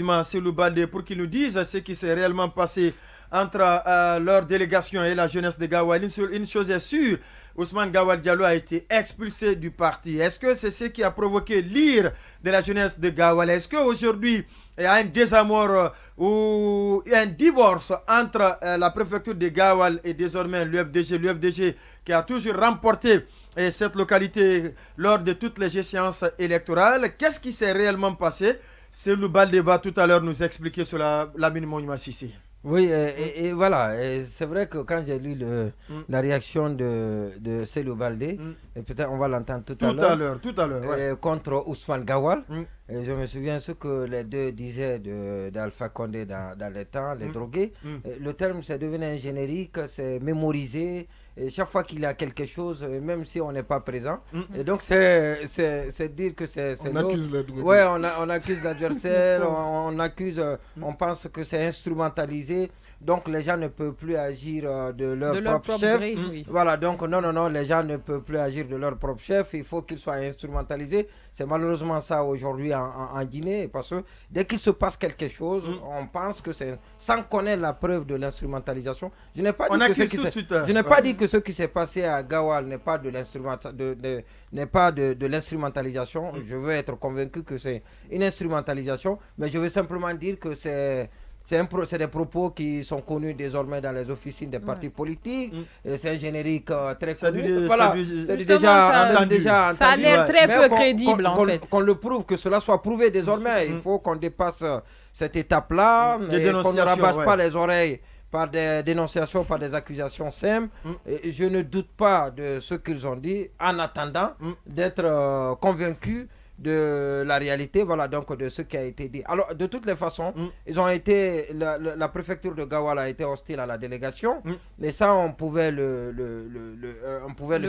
rapidement Selou Baldé pour qu'il nous dise ce qui s'est réellement passé entre leur délégation et la jeunesse de Gawal. Une chose est sûre, Ousmane Gawal Diallo a été expulsé du parti. Est-ce que c'est ce qui a provoqué l'ire de la jeunesse de Gawal? Est-ce qu'aujourd'hui, il y a un désamour ou un divorce entre la préfecture de Gawal et désormais l'UFDG qui a toujours remporté cette localité lors de toutes les échéances électorales? Qu'est-ce qui s'est réellement passé? Selou Baldé va tout à l'heure nous expliquer sur la Monument Sissi. Oui, et voilà, et c'est vrai que quand j'ai lu la réaction de Selou Baldé, et peut-être on va l'entendre tout à l'heure, ouais. Contre Ousmane Gawal, et je me souviens ce que les deux disaient d'Alpha Condé dans les temps, les drogués. Le terme c'est devenu un générique, c'est mémorisé, et chaque fois qu'il y a quelque chose, même si on n'est pas présent, et donc c'est dire que c'est on accuse les drogués. Ouais, on accuse l'adversaire, on accuse, on pense que c'est instrumentalisé. Donc les gens ne peuvent plus agir de leur propre chef. Oui. Voilà, donc non, les gens ne peuvent plus agir de leur propre chef. Il faut qu'ils soient instrumentalisés. C'est malheureusement ça aujourd'hui en Guinée, parce que dès qu'il se passe quelque chose, on pense que c'est sans connaître la preuve de l'instrumentalisation. Je n'ai pas dit que ce qui s'est passé à Gawal n'est pas de l'instrumentalisation. Je veux être convaincu que c'est une instrumentalisation, mais je veux simplement dire que c'est des propos qui sont connus désormais dans les officines des partis politiques. Et c'est un générique très connu. Ça a l'air très peu crédible en fait. Qu'on le prouve, que cela soit prouvé désormais. Il faut qu'on dépasse cette étape-là, qu'on ne rabâche pas les oreilles par des dénonciations, par des accusations simples. Et je ne doute pas de ce qu'ils ont dit, en attendant d'être convaincus de la réalité, voilà, donc de ce qui a été dit. Alors, de toutes les façons, ils ont été, la préfecture de Gawal a été hostile à la délégation, mais ça, on pouvait le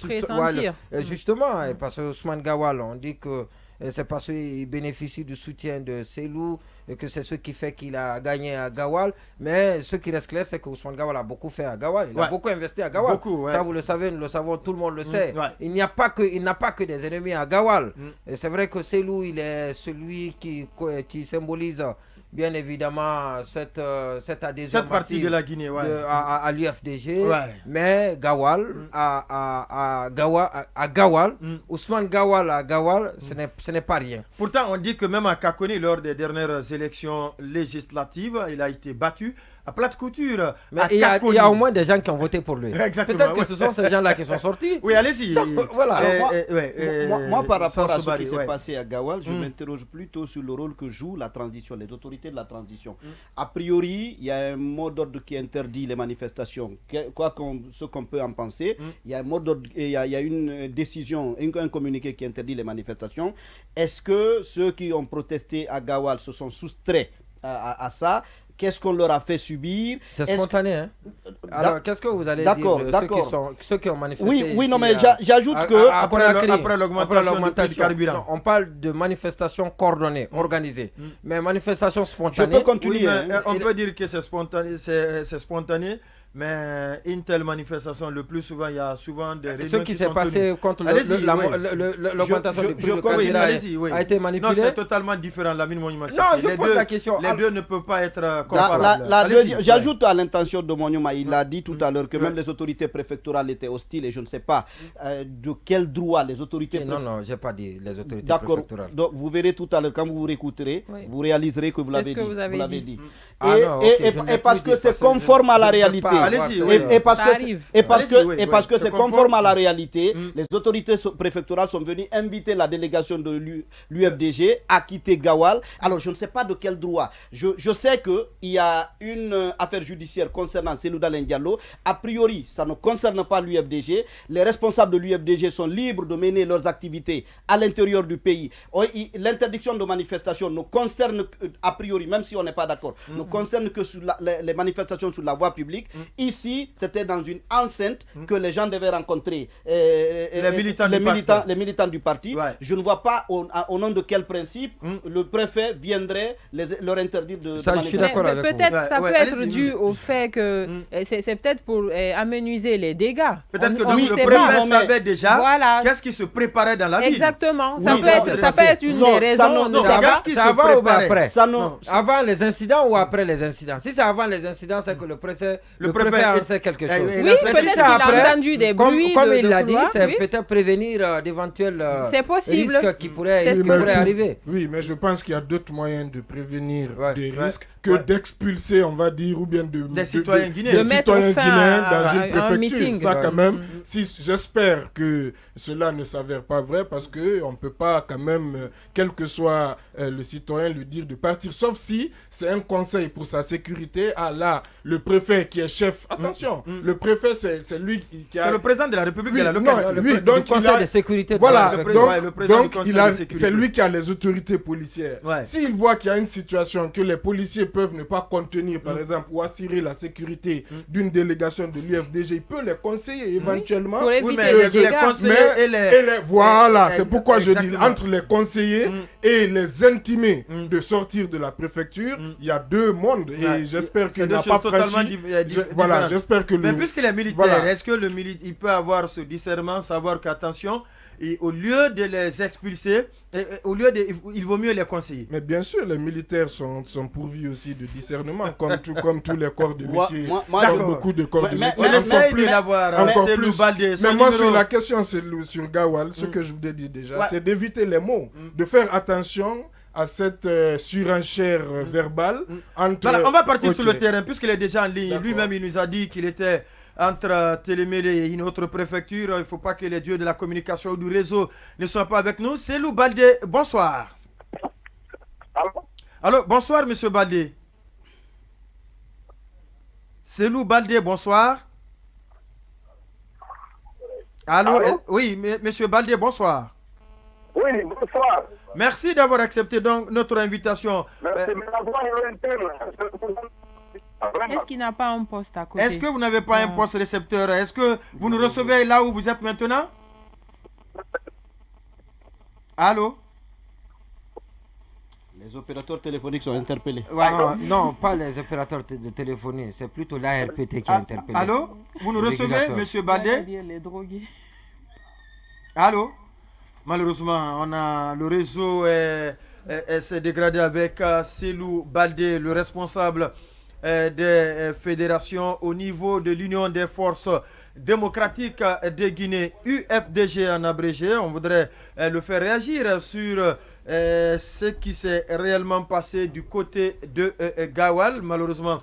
pressentir. Justement, parce que Ousmane Gawal, on dit que c'est parce qu'il bénéficie du soutien de Selou et que c'est ce qui fait qu'il a gagné à Gawal. Mais ce qui reste clair, c'est que Ousmane Gawal a beaucoup fait à Gawal. Il a beaucoup investi à Gawal. Ça, vous le savez, nous le savons, tout le monde le sait. Il n'a pas que des ennemis à Gawal. Et c'est vrai que Selou, il est celui qui symbolise bien évidemment cette adhésion cette partie de la Guinée à l'UFDG, mais Gawal à Gawal, Ousmane Gawal à Gawal, ce n'est pas rien. Pourtant, on dit que même à Kakoni, lors des dernières élections législatives, il a été battu à plate couture. Mais il y a au moins des gens qui ont voté pour lui. Peut-être que ce sont ces gens-là qui sont sortis. Oui, allez-y. Voilà. Moi, par rapport à ce qui s'est passé à Gawal, je m'interroge plutôt sur le rôle que joue la transition, les autorités de la transition. A priori, il y a un mot d'ordre qui interdit les manifestations. Ce qu'on peut en penser, il y a un mot d'ordre, il y a une décision, un communiqué qui interdit les manifestations. Est-ce que ceux qui ont protesté à Gawal se sont soustraits à ça? Qu'est-ce qu'on leur a fait subir? C'est spontané, hein? Alors, qu'est-ce que vous allez dire de ceux qui ont manifesté? Oui, non, mais j'ajoute que... Après l'augmentation du carburant. On parle de manifestations coordonnées, organisées. Mais manifestations spontanées... Je peux continuer. On peut dire que c'est spontané. Mais une telle manifestation, le plus souvent, il y a souvent des réunions. Ce qui s'est passé contre l'augmentation du prix de carburant a été manipulé. Non, c'est totalement différent. La Monument Sissi. Non, je pose la question. Les deux ne peuvent pas être comparables. J'ajoute à l'intention de Monument, il a dit tout à l'heure que même les autorités préfectorales étaient hostiles et je ne sais pas de quel droit les autorités préfectorales. Non, je n'ai pas dit les autorités préfectorales. Donc vous verrez tout à l'heure, quand vous vous réécouterez, vous réaliserez que vous l'avez dit. Et parce que c'est conforme à la réalité. Et parce que c'est conforme à la réalité, les autorités préfectorales sont venues inviter la délégation de l'UFDG à quitter Gawal. Alors je ne sais pas de quel droit. Je sais qu'il y a une affaire judiciaire concernant Selou Diallo. A priori, ça ne concerne pas l'UFDG. Les responsables de l'UFDG sont libres de mener leurs activités à l'intérieur du pays. L'interdiction de manifestation ne concerne, a priori, même si on n'est pas d'accord, ne concerne que sur les manifestations sur la voie publique. Ici, c'était dans une enceinte que les gens devaient rencontrer les militants du parti. Je ne vois pas au nom de quel principe le préfet viendrait leur interdire de ça, je suis d'accord avec vous. Peut-être ça peut être dû au fait que c'est peut-être pour amenuiser les dégâts. Peut-être que le préfet savait déjà qu'est-ce qui se préparait dans la ville. Exactement. Ça peut être une des raisons. C'est avant ou après? Avant les incidents ou après les incidents? Si c'est avant les incidents, c'est que le préfet en sait quelque chose. Oui, peut-être qu'il a entendu des bruits. Comme il l'a dit, c'est peut-être prévenir d'éventuels risques qui pourraient arriver. Oui, mais je pense qu'il y a d'autres moyens de prévenir des risques que d'expulser, on va dire, ou bien des citoyens guinéens. Des citoyens guinéens dans une préfecture. Ça, quand même, j'espère que cela ne s'avère pas vrai, parce qu'on ne peut pas, quand même, quel que soit le citoyen, lui dire de partir, sauf si c'est un conseil pour sa sécurité. Ah là, le préfet qui est chef, attention, le préfet, c'est lui qui a... C'est le président de la République de la localité. Oui, donc le conseil de sécurité. Voilà, donc c'est lui qui a les autorités policières. S'il voit qu'il y a une situation que les policiers peuvent ne pas contenir, par exemple, ou assurer la sécurité d'une délégation de l'UFDG, il peut les conseiller éventuellement. Pour éviter les dégâts. Voilà, c'est pourquoi je dis, entre les conseillers et les intimés de sortir de la préfecture, il y a deux mondes, et j'espère qu'il n'a pas franchi. Voilà, j'espère que mais puisqu'il est militaire, est-ce que le militaire, il peut avoir ce discernement, savoir qu'attention, et au lieu de les expulser, il vaut mieux les conseiller. Mais bien sûr, les militaires sont pourvus aussi de discernement, comme tous les corps de métier. Beaucoup de corps de métier. Mais moi, sur la question sur Gawal, ce que je vous ai dit déjà, c'est d'éviter les mots, de faire attention à cette surenchère verbale. Voilà, on va partir sur le terrain, puisqu'il est déjà en ligne. Lui-même, il nous a dit qu'il était entre Télémélé et une autre préfecture. Il ne faut pas que les dieux de la communication ou du réseau ne soient pas avec nous. C'est Lou Baldé, bonsoir. Allô, bonsoir, monsieur Baldé. C'est Lou Baldé, bonsoir. Allô? Oui, monsieur Baldé, bonsoir. Oui, bonsoir. Merci d'avoir accepté donc notre invitation. Merci, mais la voix est interne. Est-ce qu'il n'a pas un poste à côté? Est-ce que vous n'avez pas un poste récepteur? Est-ce que vous nous recevez là où vous êtes maintenant? Allô? Les opérateurs téléphoniques sont interpellés. Non, pas les opérateurs de téléphonie, c'est plutôt l'ARPT qui est interpellé. Allô? Vous nous recevez, monsieur Baldé? Les drogués. Allô? Malheureusement, le réseau s'est dégradé avec Selou Baldé, le responsable des fédérations au niveau de l'Union des forces démocratiques de Guinée, UFDG en abrégé. On voudrait le faire réagir sur ce qui s'est réellement passé du côté de Gawal. Malheureusement,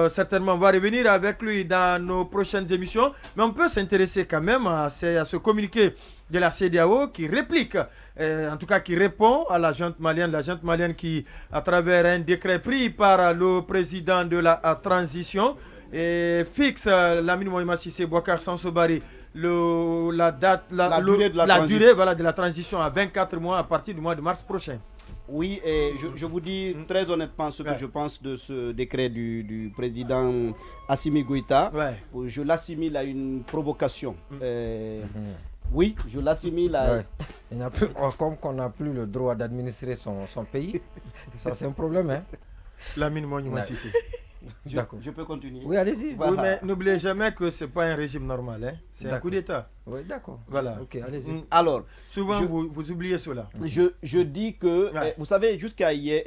certainement on va revenir avec lui dans nos prochaines émissions, mais on peut s'intéresser quand même à ce communiqué de la CEDEAO qui réplique, en tout cas qui répond à la junte malienne qui, à travers un décret pris par le président de la transition, fixe Lamine Mohamed Sissé Boubacar Sansobari la durée de la transition à 24 mois à partir du mois de mars prochain. Oui, et je vous dis très honnêtement ce que je pense de ce décret du président Assimi Goïta. Je l'assimile à une provocation. Oui, je l'assimile à... Comme qu'on n'a plus le droit d'administrer son pays, ça c'est un problème. Hein? Lamine Mohamed Sissé. Je peux continuer? Oui, allez-y. Oui, mais n'oubliez jamais que ce n'est pas un régime normal. Hein? C'est un coup d'État. Oui, d'accord. Voilà. Ok, allez-y. Alors, souvent, vous oubliez cela. Je dis que, vous savez, jusqu'à hier,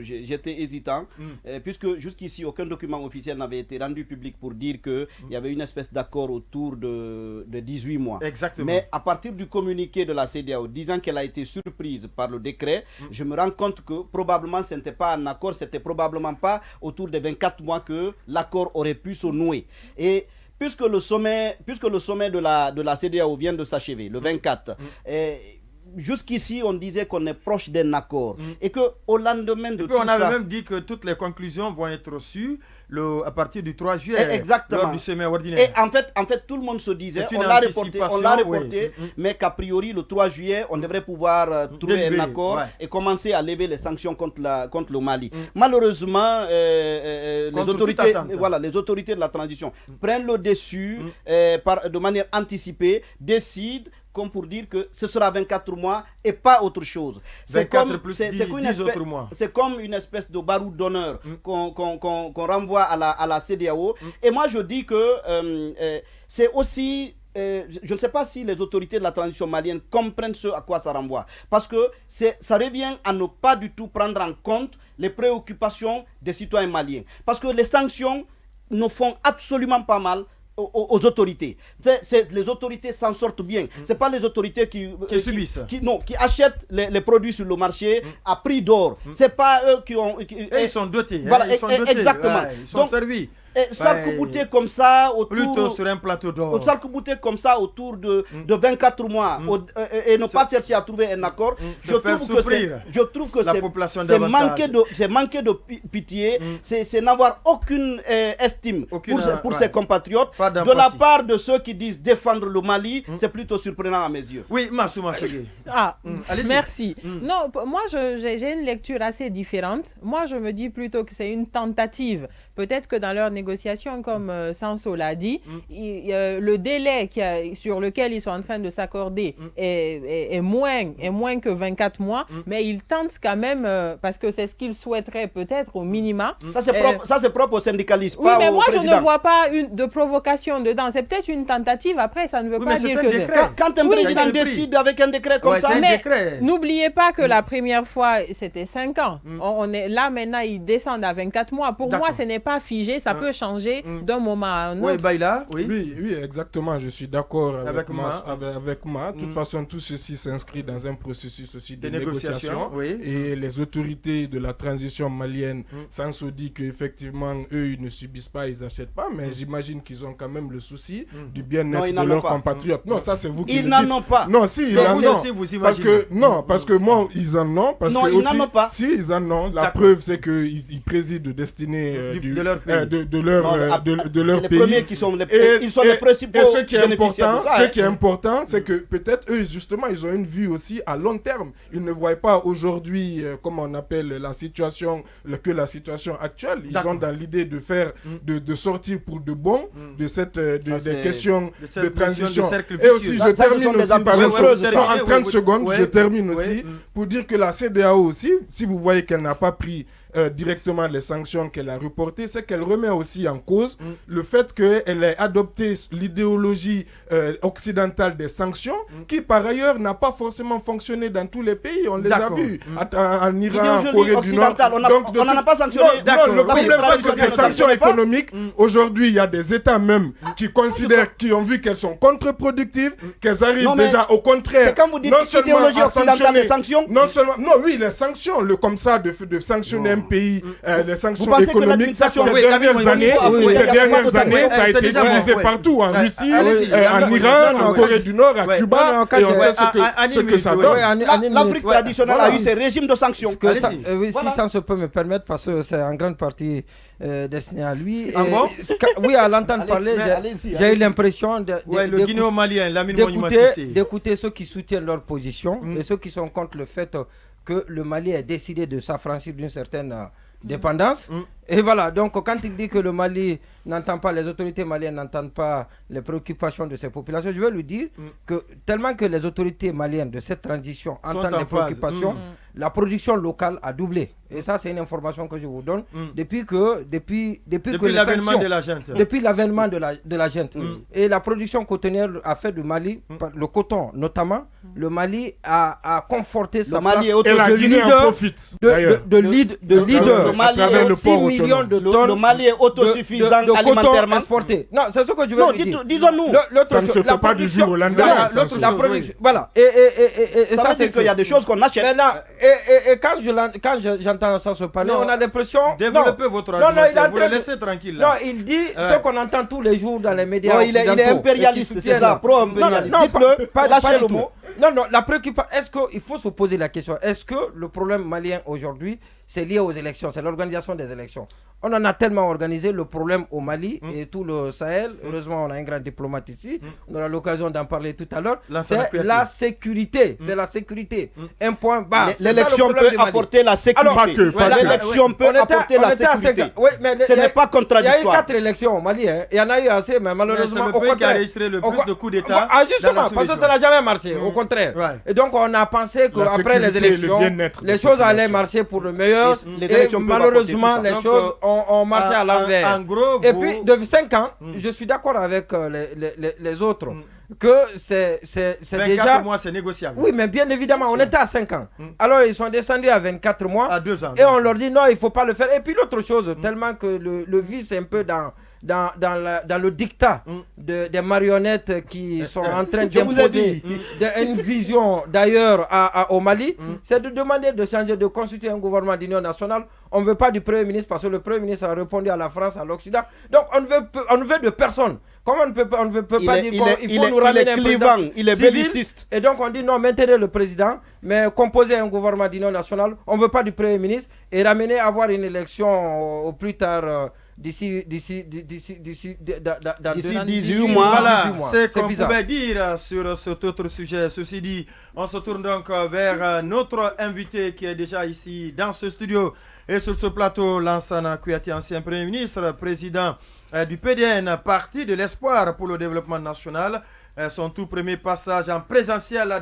j'étais hésitant, puisque jusqu'ici, aucun document officiel n'avait été rendu public pour dire qu'il y avait une espèce d'accord autour de 18 mois. Exactement. Mais à partir du communiqué de la CEDEAO disant qu'elle a été surprise par le décret, je me rends compte que probablement ce n'était pas un accord, c'était probablement pas autour des 24 mois que l'accord aurait pu se nouer. Et puisque le sommet de la CEDEAO vient de s'achever, le 24, jusqu'ici, on disait qu'on est proche d'un accord. Et qu'au lendemain de tout ça... On avait même dit que toutes les conclusions vont être reçues à partir du 3 juillet. Exactement. Lors du sommet ordinaire. Et en fait, tout le monde se disait, on l'a reporté, mais qu'a priori, le 3 juillet, on devrait pouvoir trouver un accord et commencer à lever les sanctions contre le Mali. Malheureusement, les autorités de la transition prennent le dessus de manière anticipée, décident comme pour dire que ce sera 24 mois et pas autre chose. C'est comme une espèce de baroud d'honneur qu'on renvoie à la CEDEAO. Et moi, je dis que c'est aussi... je ne sais pas si les autorités de la transition malienne comprennent ce à quoi ça renvoie. Parce que ça revient à ne pas du tout prendre en compte les préoccupations des citoyens maliens. Parce que les sanctions nous font absolument pas mal aux autorités. Les autorités s'en sortent bien. C'est pas les autorités qui subissent. Qui achètent les produits sur le marché à prix d'or. C'est pas eux qui ont... ils sont dotés. Voilà, exactement. Ils sont servis. S'arc-bouter comme ça plutôt sur un plateau d'or. S'arc-bouter comme ça autour de 24 mois et ne pas chercher à trouver un accord. Je trouve que c'est manquer de pitié, c'est n'avoir aucune estime pour ses compatriotes. De la part de ceux qui disent défendre le Mali, c'est plutôt surprenant à mes yeux. Oui, Massouma Sogé. Merci. Non, moi j'ai une lecture assez différente. Moi je me dis plutôt que c'est une tentative. Peut-être que dans leur négociation, comme Sanso l'a dit, le délai sur lequel ils sont en train de s'accorder est moins que 24 mois, mais ils tentent quand même, parce que c'est ce qu'ils souhaiteraient peut-être au minima. Ça c'est propre aux syndicalistes, oui, mais moi je ne vois pas de provocation dedans. C'est peut-être une tentative, après ça ne veut pas dire que... Quand un président décide avec un décret comme ça... Mais n'oubliez pas que la première fois c'était 5 ans. On est là maintenant, ils descendent à 24 mois. Pour moi, ce n'est pas figé, ça peut changer d'un moment à un autre. Oui, Baïla, oui, exactement, je suis d'accord avec moi. De toute façon, tout ceci s'inscrit dans un processus aussi de négociation. Et les autorités de la transition malienne, Sanso dit qu'effectivement, eux, ils ne subissent pas, ils n'achètent pas, mais j'imagine qu'ils ont quand même le souci du bien-être de leurs compatriotes. Non, ça c'est vous qui le dites. Ils n'en ont pas. Non, si, ils en ont. Parce que moi, ils en ont. Non, ils n'en ont pas. Si, ils en ont. La preuve, c'est qu'ils président destinée de leur pays. De leur pays. Les premiers qui sont ils sont les principaux bénéficiaires. Ce qui est important, c'est que peut-être eux, justement, ils ont une vue aussi à long terme. Ils ne voient pas aujourd'hui, comme on appelle la situation actuelle. Ils ont dans l'idée de faire, de sortir pour de bon de des questions de transition. Et aussi, je termine aussi par une chose. En 30 secondes, je termine aussi pour dire que la CEDEAO aussi, si vous voyez qu'elle n'a pas pris directement les sanctions qu'elle a reportées, c'est qu'elle remet aussi en cause le fait qu'elle ait adopté l'idéologie occidentale des sanctions qui par ailleurs n'a pas forcément fonctionné dans tous les pays, on les a vus en Iran, en Corée du Nord. On n'en a pas sanctionné. Non, le problème c'est que ces sanctions économiques, aujourd'hui il y a des États même qui considèrent, qui ont vu qu'elles sont contre-productives, qu'elles arrivent déjà au contraire. C'est quand vous dites idéologie occidentale des sanctions. Les sanctions, comme ça de sanctionner pays, les sanctions économiques, ces dernières années, ça a été utilisé partout, en Russie, en Iran, en Corée du Nord, à Cuba, et on sait ce que ça donne. L'Afrique traditionnelle a eu ses régimes de sanctions. Si ça se peut me permettre, parce que c'est en grande partie destiné à lui. Oui, à l'entendre parler, j'ai eu l'impression d'écouter ceux qui soutiennent leur position et ceux qui sont contre le fait que le Mali a décidé de s'affranchir d'une certaine dépendance. Et voilà, donc quand il dit que le Mali n'entend pas, les autorités maliennes n'entendent pas les préoccupations de ces populations, je veux lui dire que tellement que les autorités maliennes de cette transition entendent les préoccupations, la production locale a doublé. Et ça, c'est une information que je vous donne depuis l'avènement de la junte. Depuis l'avènement de la junte. Et la production cotonnière a fait du Mali, le coton notamment, le Mali a conforté sa place de leader. À travers le port le Mali est autosuffisant alimentairement exporté. Non, c'est ce que je veux dire. Disons-nous. Ça ne se fait pas du jour au lendemain. Voilà. Et ça veut dire qu'il y a des choses qu'on achète. Et quand j'entends ça se parler, on a l'impression... Développez votre argument, vous le laissez tranquille. Non, il dit ce qu'on entend tous les jours dans les médias occidentaux. Il est impérialiste, c'est ça, pro-impérialiste. Dites-le, lâchez le mot. Non, la préoccupation, est-ce qu'il faut se poser la question, est-ce que le problème malien aujourd'hui, c'est lié aux élections, c'est l'organisation des élections. On en a tellement organisé le problème au Mali et tout le Sahel. Heureusement, on a un grand diplomate ici. On aura l'occasion d'en parler tout à l'heure. C'est la sécurité. C'est la sécurité. Un point bas. L'élection peut apporter la sécurité. L'élection peut apporter la sécurité. Ce n'est pas contradictoire. Il y a eu 4 élections au Mali. Il y en a eu assez, mais malheureusement, au contraire. Qui a enregistré le plus de coups d'État. Ah, justement, parce que ça n'a jamais marché. Au contraire. Et donc, on a pensé qu'après les élections, les choses allaient marcher pour le meilleur. Et malheureusement, les choses ont marché à l'envers. Et puis, depuis 5 ans, je suis d'accord avec les autres que c'est déjà... 24 mois, c'est négociable. Oui, mais bien évidemment, on était à 5 ans. Alors, ils sont descendus à 24 mois. À 2 ans. Et on leur dit non, il ne faut pas le faire. Et puis, l'autre chose, tellement que le vice est un peu dans le dictat des marionnettes qui sont en train d'imposer une vision d'ailleurs au Mali, c'est de demander de changer, de constituer un gouvernement d'union nationale. On ne veut pas du Premier ministre parce que le Premier ministre a répondu à la France, à l'Occident. Donc on ne veut de personne. Comment on ne peut pas dire qu'il faut nous ramener un président il est belliciste. Et donc on dit non, maintenez le président, mais composer un gouvernement d'union nationale. On ne veut pas du Premier ministre et ramener à avoir une élection au plus tard... D'ici 18 mois. Voilà, c'est ce qu'on pouvait dire sur cet autre sujet. Ceci dit, on se tourne donc vers notre invité qui est déjà ici dans ce studio et sur ce plateau, Lansana Kouyaté, ancien Premier ministre, président du PDN, Parti de l'Espoir pour le développement national. Son tout premier passage en présentiel.